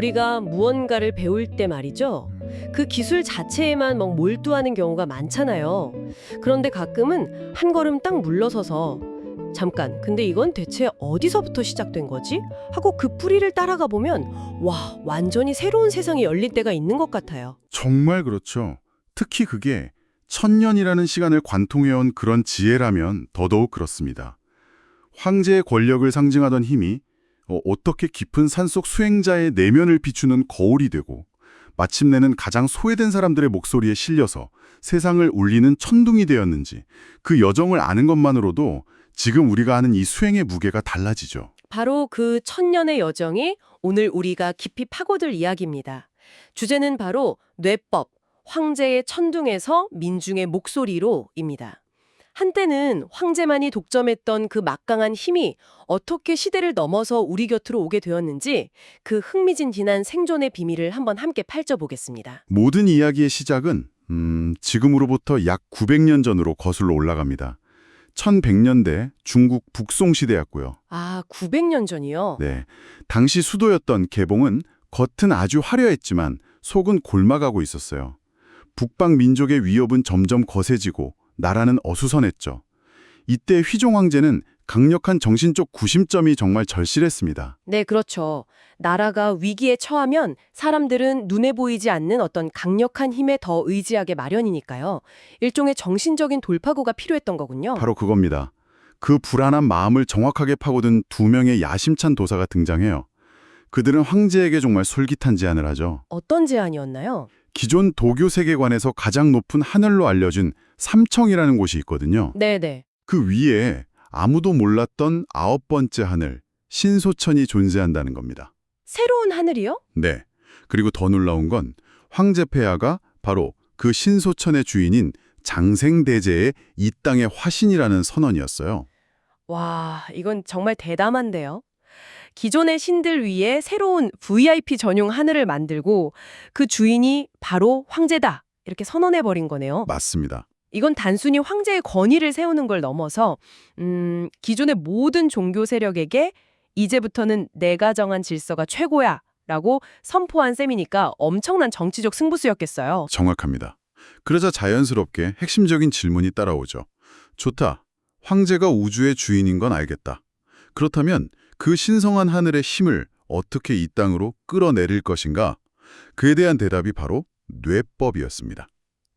우리가 무언가를 배울 때 말이죠. 그 기술 자체에만 막 몰두하는 경우가 많잖아요. 그런데 가끔은 한 걸음 딱 물러서서 잠깐, 근데 이건 대체 어디서부터 시작된 거지? 하고 그 뿌리를 따라가 보면 와, 완전히 새로운 세상이 열릴 때가 있는 것 같아요. 정말 그렇죠. 특히 그게 천년이라는 시간을 관통해온 그런 지혜라면 더더욱 그렇습니다. 황제의 권력을 상징하던 힘이 어떻게 깊은 산속 수행자의 내면을 비추는 거울이 되고 마침내는 가장 소외된 사람들의 목소리에 실려서 세상을 울리는 천둥이 되었는지 그 여정을 아는 것만으로도 지금 우리가 하는 이 수행의 무게가 달라지죠. 바로 그 천년의 여정이 오늘 우리가 깊이 파고들 이야기입니다. 주제는 바로 뇌법, 황제의 천둥에서 민중의 목소리로입니다. 한때는 황제만이 독점했던 그 막강한 힘이 어떻게 시대를 넘어서 우리 곁으로 오게 되었는지 그 흥미진진한 생존의 비밀을 한번 함께 펼쳐보겠습니다. 모든 이야기의 시작은 지금으로부터 약 900년 전으로 거슬러 올라갑니다. 1100년대 중국 북송 시대였고요. 아, 900년 전이요? 네, 당시 수도였던 개봉은 겉은 아주 화려했지만 속은 골마가고 있었어요. 북방 민족의 위협은 점점 거세지고 나라는 어수선했죠. 이때 휘종 황제는 강력한 정신적 구심점이 정말 절실했습니다. 네, 그렇죠. 나라가 위기에 처하면 사람들은 눈에 보이지 않는 어떤 강력한 힘에 더 의지하게 마련이니까요. 일종의 정신적인 돌파구가 필요했던 거군요. 바로 그겁니다. 그 불안한 마음을 정확하게 파고든 두 명의 야심찬 도사가 등장해요. 그들은 황제에게 정말 솔깃한 제안을 하죠. 어떤 제안이었나요? 기존 도교 세계관에서 가장 높은 하늘로 알려진 삼청이라는 곳이 있거든요. 네네. 그 위에 아무도 몰랐던 9번째 하늘, 신소천이 존재한다는 겁니다. 새로운 하늘이요? 네. 그리고 더 놀라운 건 황제 폐하가 바로 그 신소천의 주인인 장생대제의 이 땅의 화신이라는 선언이었어요. 와, 이건 정말 대담한데요. 기존의 신들 위에 새로운 VIP 전용 하늘을 만들고 그 주인이 바로 황제다. 이렇게 선언해버린 거네요. 맞습니다. 이건 단순히 황제의 권위를 세우는 걸 넘어서 기존의 모든 종교 세력에게 이제부터는 내가 정한 질서가 최고야 라고 선포한 셈이니까 엄청난 정치적 승부수였겠어요. 정확합니다. 그러자 자연스럽게 핵심적인 질문이 따라오죠. 좋다. 황제가 우주의 주인인 건 알겠다. 그렇다면 그 신성한 하늘의 힘을 어떻게 이 땅으로 끌어내릴 것인가? 그에 대한 대답이 바로 뇌법이었습니다.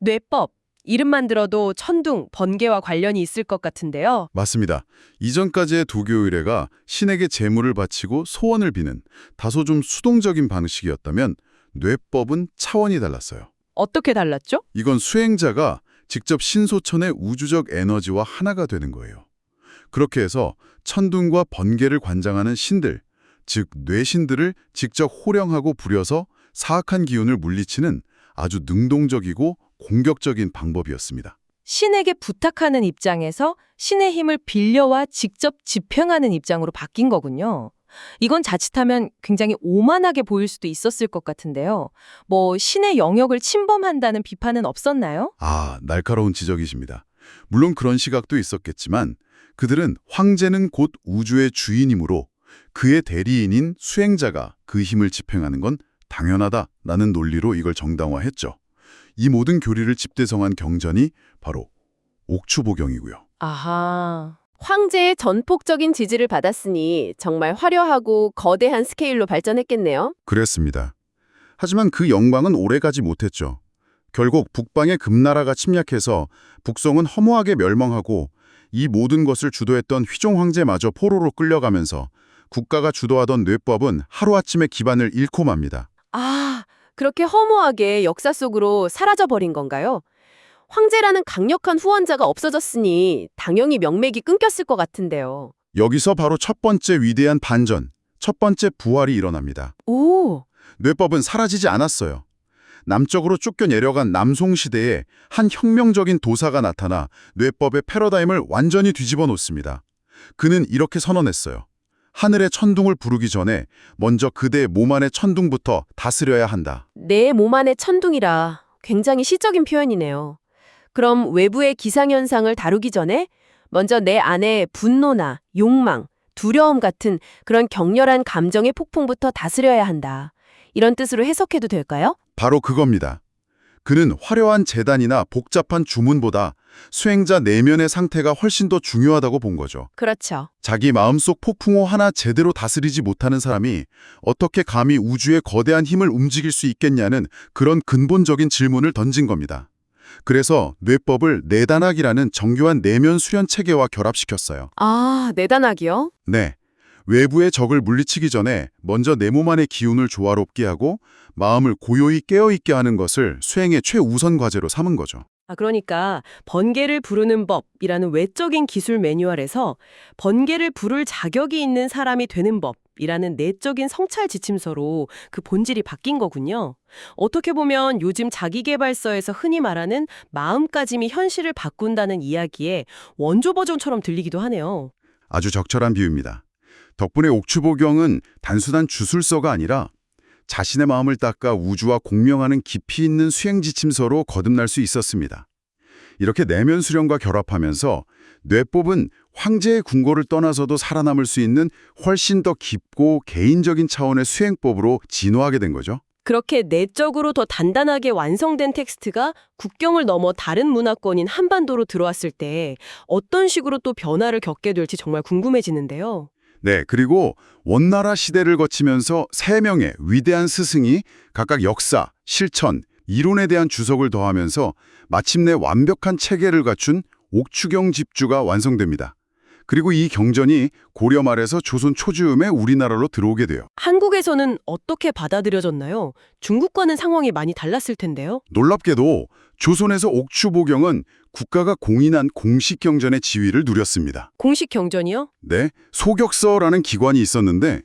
뇌법. 이름만 들어도 천둥, 번개와 관련이 있을 것 같은데요. 맞습니다. 이전까지의 도교 의례가 신에게 제물을 바치고 소원을 비는 다소 좀 수동적인 방식이었다면 뇌법은 차원이 달랐어요. 어떻게 달랐죠? 이건 수행자가 직접 신소천의 우주적 에너지와 하나가 되는 거예요. 그렇게 해서 천둥과 번개를 관장하는 신들, 즉 뇌신들을 직접 호령하고 부려서 사악한 기운을 물리치는 아주 능동적이고 공격적인 방법이었습니다. 신에게 부탁하는 입장에서 신의 힘을 빌려와 직접 집행하는 입장으로 바뀐 거군요. 이건 자칫하면 굉장히 오만하게 보일 수도 있었을 것 같은데요. 신의 영역을 침범한다는 비판은 없었나요? 아, 날카로운 지적이십니다. 물론 그런 시각도 있었겠지만 그들은 황제는 곧 우주의 주인이므로 그의 대리인인 수행자가 그 힘을 집행하는 건 당연하다라는 논리로 이걸 정당화했죠. 이 모든 교리를 집대성한 경전이 바로 옥추보경이고요. 아하. 황제의 전폭적인 지지를 받았으니 정말 화려하고 거대한 스케일로 발전했겠네요. 그랬습니다. 하지만 그 영광은 오래가지 못했죠. 결국 북방의 금나라가 침략해서 북성은 허무하게 멸망하고 이 모든 것을 주도했던 휘종 황제마저 포로로 끌려가면서 국가가 주도하던 뇌법은 하루아침에 기반을 잃고 맙니다. 아, 그렇게 허무하게 역사 속으로 사라져버린 건가요? 황제라는 강력한 후원자가 없어졌으니 당연히 명맥이 끊겼을 것 같은데요. 여기서 바로 첫 번째 위대한 반전, 첫 번째 부활이 일어납니다. 오, 뇌법은 사라지지 않았어요. 남쪽으로 쫓겨 내려간 남송시대에 한 혁명적인 도사가 나타나 뇌법의 패러다임을 완전히 뒤집어 놓습니다. 그는 이렇게 선언했어요. 하늘의 천둥을 부르기 전에 먼저 그대의 몸 안의 천둥부터 다스려야 한다. 내 몸 안의 천둥이라 굉장히 시적인 표현이네요. 그럼 외부의 기상현상을 다루기 전에 먼저 내 안의 분노나 욕망, 두려움 같은 그런 격렬한 감정의 폭풍부터 다스려야 한다. 이런 뜻으로 해석해도 될까요? 바로 그겁니다. 그는 화려한 제단이나 복잡한 주문보다 수행자 내면의 상태가 훨씬 더 중요하다고 본 거죠. 그렇죠. 자기 마음속 폭풍호 하나 제대로 다스리지 못하는 사람이 어떻게 감히 우주의 거대한 힘을 움직일 수 있겠냐는 그런 근본적인 질문을 던진 겁니다. 그래서 뇌법을 내단학이라는 정교한 내면 수련 체계와 결합시켰어요. 아, 내단학이요? 네. 외부의 적을 물리치기 전에 먼저 내 몸 안의 기운을 조화롭게 하고 마음을 고요히 깨어있게 하는 것을 수행의 최우선 과제로 삼은 거죠. 그러니까 번개를 부르는 법이라는 외적인 기술 매뉴얼에서 번개를 부를 자격이 있는 사람이 되는 법이라는 내적인 성찰 지침서로 그 본질이 바뀐 거군요. 어떻게 보면 요즘 자기계발서에서 흔히 말하는 마음가짐이 현실을 바꾼다는 이야기의 원조 버전처럼 들리기도 하네요. 아주 적절한 비유입니다. 덕분에 옥추보경은 단순한 주술서가 아니라 자신의 마음을 닦아 우주와 공명하는 깊이 있는 수행 지침서로 거듭날 수 있었습니다. 이렇게 내면 수련과 결합하면서 뇌법은 황제의 궁궐을 떠나서도 살아남을 수 있는 훨씬 더 깊고 개인적인 차원의 수행법으로 진화하게 된 거죠. 그렇게 내적으로 더 단단하게 완성된 텍스트가 국경을 넘어 다른 문화권인 한반도로 들어왔을 때 어떤 식으로 또 변화를 겪게 될지 정말 궁금해지는데요. 네, 그리고 원나라 시대를 거치면서 3명의 위대한 스승이 각각 역사, 실천, 이론에 대한 주석을 더하면서 마침내 완벽한 체계를 갖춘 옥추경 집주가 완성됩니다. 그리고 이 경전이 고려 말에서 조선 초즈음에 우리나라로 들어오게 돼요. 한국에서는 어떻게 받아들여졌나요? 중국과는 상황이 많이 달랐을 텐데요. 놀랍게도 조선에서 옥추보경은 국가가 공인한 공식 경전의 지위를 누렸습니다. 공식 경전이요? 네, 소격서라는 기관이 있었는데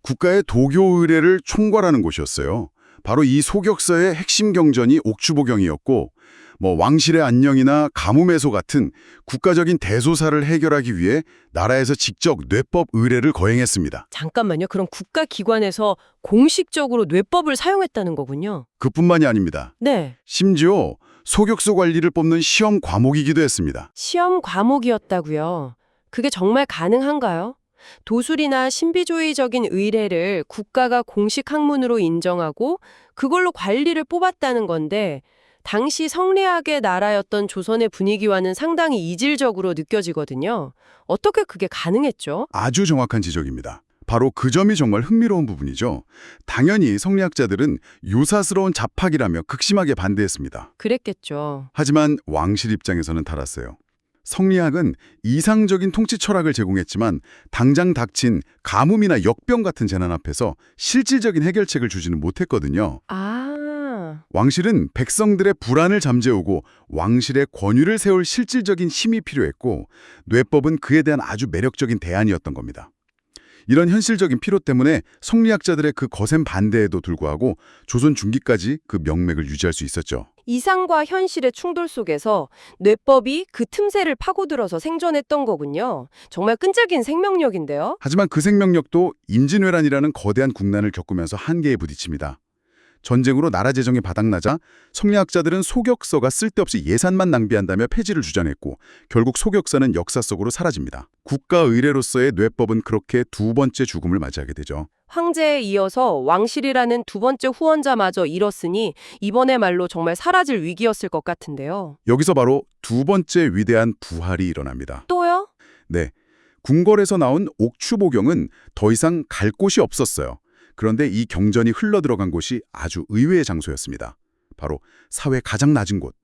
국가의 도교 의례를 총괄하는 곳이었어요. 바로 이 소격서의 핵심 경전이 옥추보경이었고 왕실의 안녕이나 가뭄해소 같은 국가적인 대소사를 해결하기 위해 나라에서 직접 뇌법 의례를 거행했습니다. 잠깐만요. 그럼 국가기관에서 공식적으로 뇌법을 사용했다는 거군요. 그뿐만이 아닙니다. 네. 심지어 소격서 관리를 뽑는 시험 과목이기도 했습니다. 시험 과목이었다고요. 그게 정말 가능한가요? 도술이나 신비주의적인 의례를 국가가 공식 학문으로 인정하고 그걸로 관리를 뽑았다는 건데 당시 성리학의 나라였던 조선의 분위기와는 상당히 이질적으로 느껴지거든요. 어떻게 그게 가능했죠? 아주 정확한 지적입니다. 바로 그 점이 정말 흥미로운 부분이죠. 당연히 성리학자들은 요사스러운 잡학이라며 극심하게 반대했습니다. 그랬겠죠. 하지만 왕실 입장에서는 달랐어요. 성리학은 이상적인 통치 철학을 제공했지만 당장 닥친 가뭄이나 역병 같은 재난 앞에서 실질적인 해결책을 주지는 못했거든요. 왕실은 백성들의 불안을 잠재우고 왕실의 권위를 세울 실질적인 힘이 필요했고 뇌법은 그에 대한 아주 매력적인 대안이었던 겁니다. 이런 현실적인 필요 때문에 성리학자들의 그 거센 반대에도 불구하고 조선 중기까지 그 명맥을 유지할 수 있었죠. 이상과 현실의 충돌 속에서 뇌법이 그 틈새를 파고들어서 생존했던 거군요. 정말 끈질긴 생명력인데요. 하지만 그 생명력도 임진왜란이라는 거대한 국난을 겪으면서 한계에 부딪힙니다. 전쟁으로 나라 재정이 바닥나자 성리학자들은 소격서가 쓸데없이 예산만 낭비한다며 폐지를 주장했고 결국 소격서는 역사 속으로 사라집니다. 국가 의례로서의 뇌법은 그렇게 두 번째 죽음을 맞이하게 되죠. 황제에 이어서 왕실이라는 두 번째 후원자마저 잃었으니 이번의 말로 정말 사라질 위기였을 것 같은데요. 여기서 바로 두 번째 위대한 부활이 일어납니다. 또요? 네, 궁궐에서 나온 옥추보경은 더 이상 갈 곳이 없었어요. 그런데 이 경전이 흘러들어간 곳이 아주 의외의 장소였습니다. 바로 사회 가장 낮은 곳,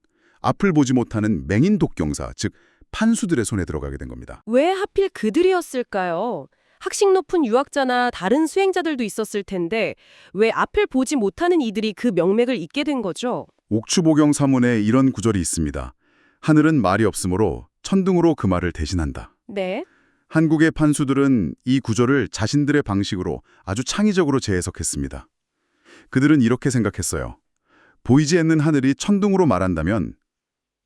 앞을 보지 못하는 맹인 독경사, 즉 판수들의 손에 들어가게 된 겁니다. 왜 하필 그들이었을까요? 학식 높은 유학자나 다른 수행자들도 있었을 텐데 왜 앞을 보지 못하는 이들이 그 명맥을 잇게 된 거죠? 옥추보경 사문에 이런 구절이 있습니다. 하늘은 말이 없으므로 천둥으로 그 말을 대신한다. 네. 한국의 판수들은 이 구절을 자신들의 방식으로 아주 창의적으로 재해석했습니다. 그들은 이렇게 생각했어요. 보이지 않는 하늘이 천둥으로 말한다면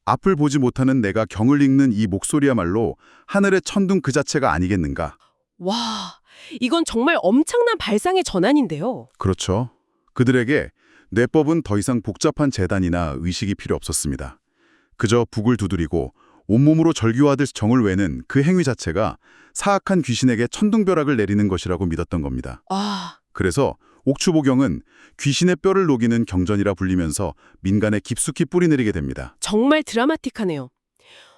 앞을 보지 못하는 내가 경을 읽는 이 목소리야말로 하늘의 천둥 그 자체가 아니겠는가? 와, 이건 정말 엄청난 발상의 전환인데요. 그렇죠. 그들에게 뇌법은 더 이상 복잡한 재단이나 의식이 필요 없었습니다. 그저 북을 두드리고 온몸으로 절규하듯 정을 외는 그 행위 자체가 사악한 귀신에게 천둥벼락을 내리는 것이라고 믿었던 겁니다. 아, 그래서 옥추보경은 귀신의 뼈를 녹이는 경전이라 불리면서 민간에 깊숙이 뿌리내리게 됩니다. 정말 드라마틱하네요.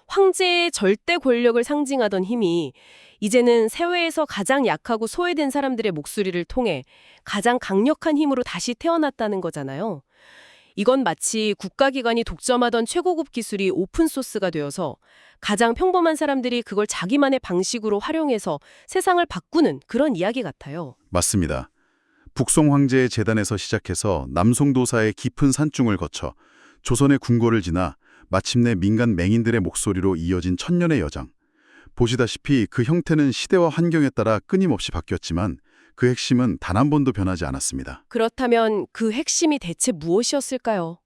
황제의 절대 권력을 상징하던 힘이 이제는 사회에서 가장 약하고 소외된 사람들의 목소리를 통해 가장 강력한 힘으로 다시 태어났다는 거잖아요. 이건 마치 국가기관이 독점하던 최고급 기술이 오픈소스가 되어서 가장 평범한 사람들이 그걸 자기만의 방식으로 활용해서 세상을 바꾸는 그런 이야기 같아요. 맞습니다. 북송 황제의 재단에서 시작해서 남송도사의 깊은 산중을 거쳐 조선의 궁궐을 지나 마침내 민간 맹인들의 목소리로 이어진 천년의 여정. 보시다시피 그 형태는 시대와 환경에 따라 끊임없이 바뀌었지만 그 핵심은 단 한 번도 변하지 않았습니다. 그렇다면 그 핵심이 대체 무엇이었을까요?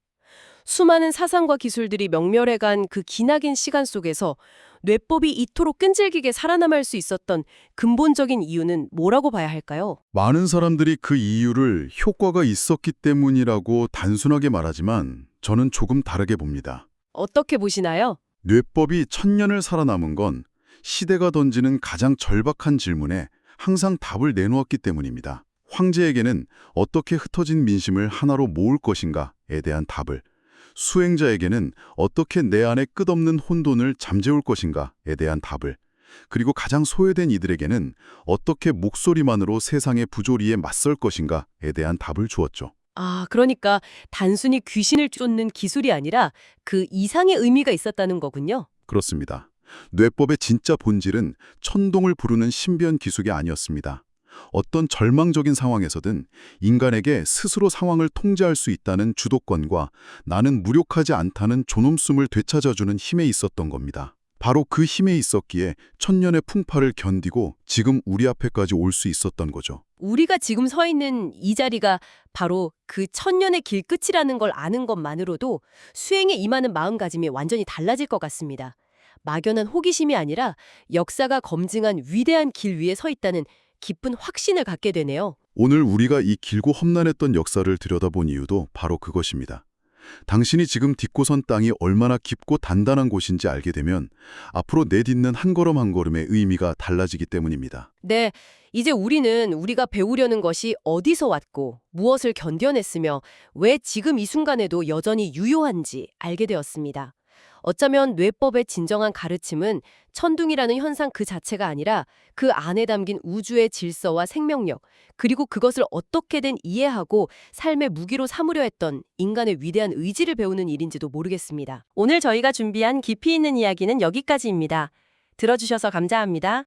수많은 사상과 기술들이 명멸해간 그 기나긴 시간 속에서 뇌법이 이토록 끈질기게 살아남을 수 있었던 근본적인 이유는 뭐라고 봐야 할까요? 많은 사람들이 그 이유를 효과가 있었기 때문이라고 단순하게 말하지만 저는 조금 다르게 봅니다. 어떻게 보시나요? 뇌법이 천년을 살아남은 건 시대가 던지는 가장 절박한 질문에 항상 답을 내놓았기 때문입니다. 황제에게는 어떻게 흩어진 민심을 하나로 모을 것인가에 대한 답을, 수행자에게는 어떻게 내 안에 끝없는 혼돈을 잠재울 것인가에 대한 답을, 그리고 가장 소외된 이들에게는 어떻게 목소리만으로 세상의 부조리에 맞설 것인가에 대한 답을 주었죠. 그러니까 단순히 귀신을 쫓는 기술이 아니라 그 이상의 의미가 있었다는 거군요. 그렇습니다. 뇌법의 진짜 본질은 천동을 부르는 신비한 기술이 아니었습니다. 어떤 절망적인 상황에서든 인간에게 스스로 상황을 통제할 수 있다는 주도권과 나는 무력하지 않다는 존엄성을 되찾아주는 힘에 있었던 겁니다. 바로 그 힘에 있었기에 천년의 풍파를 견디고 지금 우리 앞에까지 올 수 있었던 거죠. 우리가 지금 서 있는 이 자리가 바로 그 천년의 길 끝이라는 걸 아는 것만으로도 수행에 임하는 마음가짐이 완전히 달라질 것 같습니다. 막연한 호기심이 아니라 역사가 검증한 위대한 길 위에 서 있다는 깊은 확신을 갖게 되네요. 오늘 우리가 이 길고 험난했던 역사를 들여다본 이유도 바로 그것입니다. 당신이 지금 딛고 선 땅이 얼마나 깊고 단단한 곳인지 알게 되면 앞으로 내딛는 한 걸음 한 걸음의 의미가 달라지기 때문입니다. 네, 이제 우리는 우리가 배우려는 것이 어디서 왔고 무엇을 견뎌냈으며 왜 지금 이 순간에도 여전히 유효한지 알게 되었습니다. 어쩌면 뇌법의 진정한 가르침은 천둥이라는 현상 그 자체가 아니라 그 안에 담긴 우주의 질서와 생명력, 그리고 그것을 어떻게든 이해하고 삶의 무기로 삼으려 했던 인간의 위대한 의지를 배우는 일인지도 모르겠습니다. 오늘 저희가 준비한 깊이 있는 이야기는 여기까지입니다. 들어주셔서 감사합니다.